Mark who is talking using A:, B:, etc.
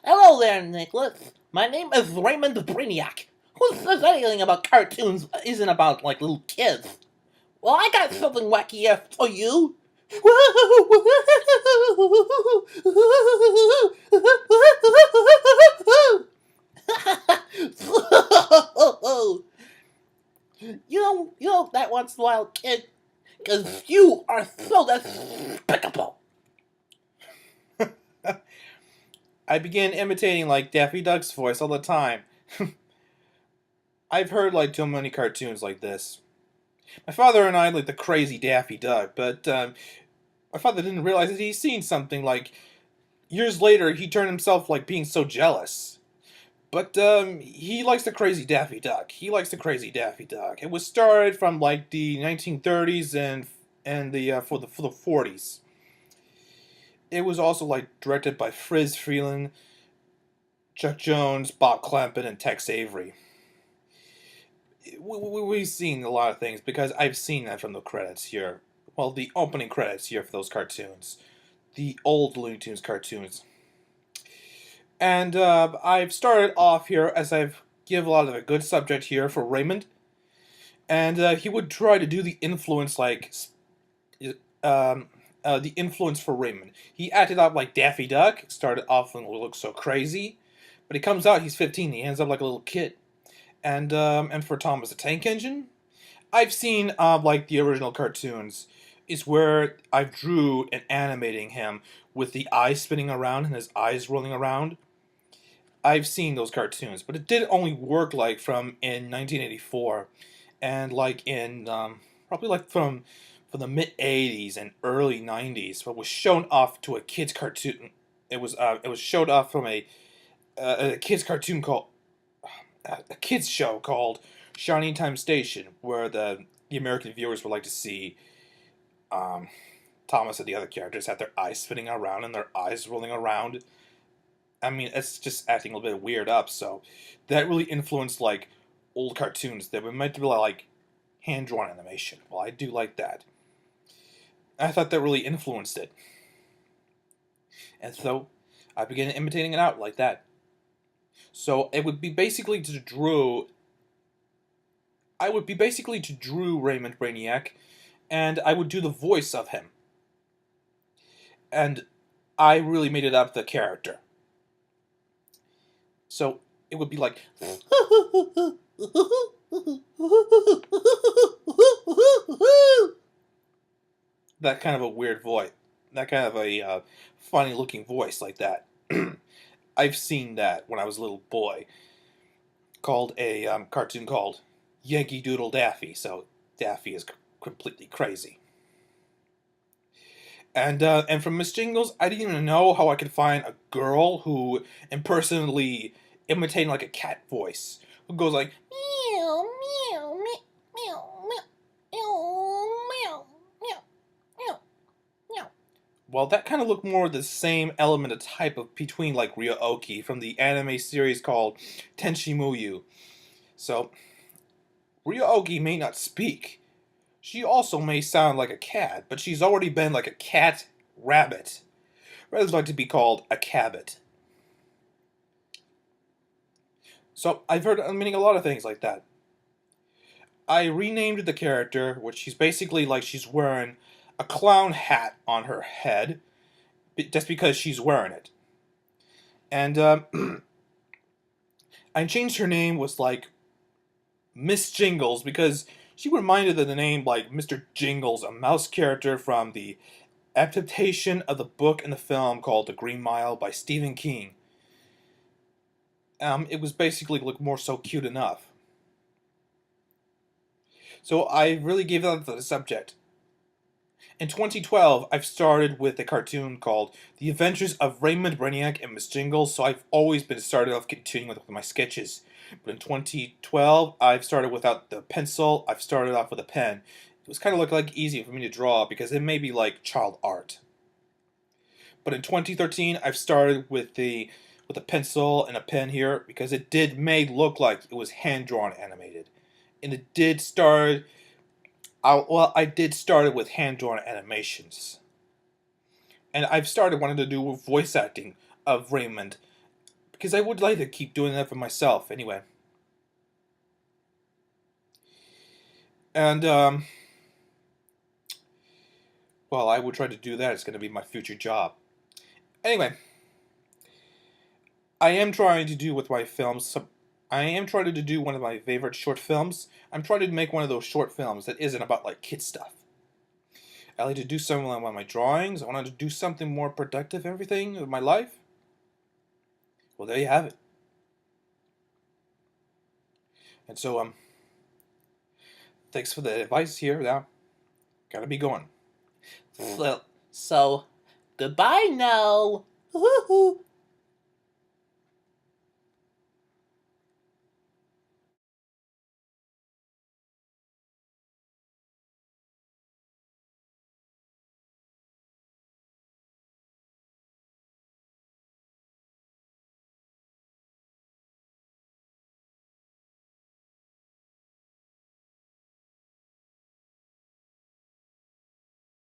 A: Hello there, Nicholas. My name is Raymond Brainiac. Who says anything about cartoons isn't about, like, little kids? Well, I got something wacky here for you. You know that once in a while, kid, because you are so despicable.
B: I begin imitating like Daffy Duck's voice all the time. I've heard like too many cartoons like this. My father and I like the crazy Daffy Duck, but my father didn't realize that he's seen something like years later he turned himself like being so jealous. But he likes the crazy Daffy Duck. He likes the crazy Daffy Duck. It was started from like the 1930s and the for the 40s. It was also like directed by Friz Freeland, Chuck Jones, Bob Clampett, and Tex Avery. We've seen a lot of things because I've seen that from the credits here. Well, the opening credits here for those cartoons. The old Looney Tunes cartoons. And I've started off here as I've give a lot of a good subject here for Raymond. And he would try to do the influence like the influence for Raymond. He acted out like Daffy Duck, started off and looked so crazy, but he comes out, he's 15, he ends up like a little kid. And for Thomas the Tank Engine, I've seen like the original cartoons, is where I drew and animating him with the eyes spinning around and his eyes rolling around. I've seen those cartoons, but it did only work like from in 1984, and like in probably like from the mid 80s and early 90s, but was shown off to a kids cartoon. It was showed off from a kids cartoon called a kids show called Shining Time Station, where the American viewers would like to see um, Thomas and the other characters have their eyes spinning around and their eyes rolling around. I mean, it's just acting a little bit weird up, so that really influenced like old cartoons that were meant to be like hand drawn animation. Well, I do like that. I thought that really influenced it, and so I began imitating it out like that. So it would be basically to Drew. I would be basically to Drew Raymond Brainiac, and I would do the voice of him, and I really made it up the character. So it would be like that kind of a weird voice, that kind of a funny looking voice like that. I've seen that when I was a little boy, called a cartoon called Yankee Doodle Daffy. So Daffy is completely crazy. And from Miss Jingles, I didn't even know how I could find a girl who impersonally imitating like a cat voice, who goes like meow meow meow meow meow meow meow meow meow. Well, that kind of looked more the same element of type of between like Ryo-Oki from the anime series called Tenshi Muyo. So Ryo-Oki may not speak. She also may sound like a cat, but she's already been like a cat rabbit. Rather like to be called a cabbit. So I've heard meaning a lot of things like that. I renamed the character, which she's basically like she's wearing a clown hat on her head, just because she's wearing it. And I changed her name was like Miss Jingles because she reminded of the name like Mr. Jingles, a mouse character from the adaptation of the book and the film called The Green Mile by Stephen King. It was basically look more so cute enough. So I really gave that the subject. In 2012, I've started with a cartoon called The Adventures of Raymond Brainiac and Miss Jingles, so I've always been started off continuing with my sketches. But in 2012, I've started without the pencil, I've started off with a pen. It was kind of like easy for me to draw because it may be like child art. But in 2013, I've started with a pencil and a pen here because it did may look like it was hand drawn animated, and it did start. I did start it with hand drawn animations, and I've started wanting to do voice acting of Raymond, because I would like to keep doing that for myself anyway. And well, I would try to do that. It's going to be my future job. Anyway, I am trying to do with my films. I am trying to do one of my favorite short films. I'm trying to make one of those short films that isn't about like kid stuff. I like to do something like my drawings. I wanted to do something more productive, everything with my life. Well, there you have it. And so, thanks for the advice here. Now, gotta be going.
A: So goodbye now. Woohoo!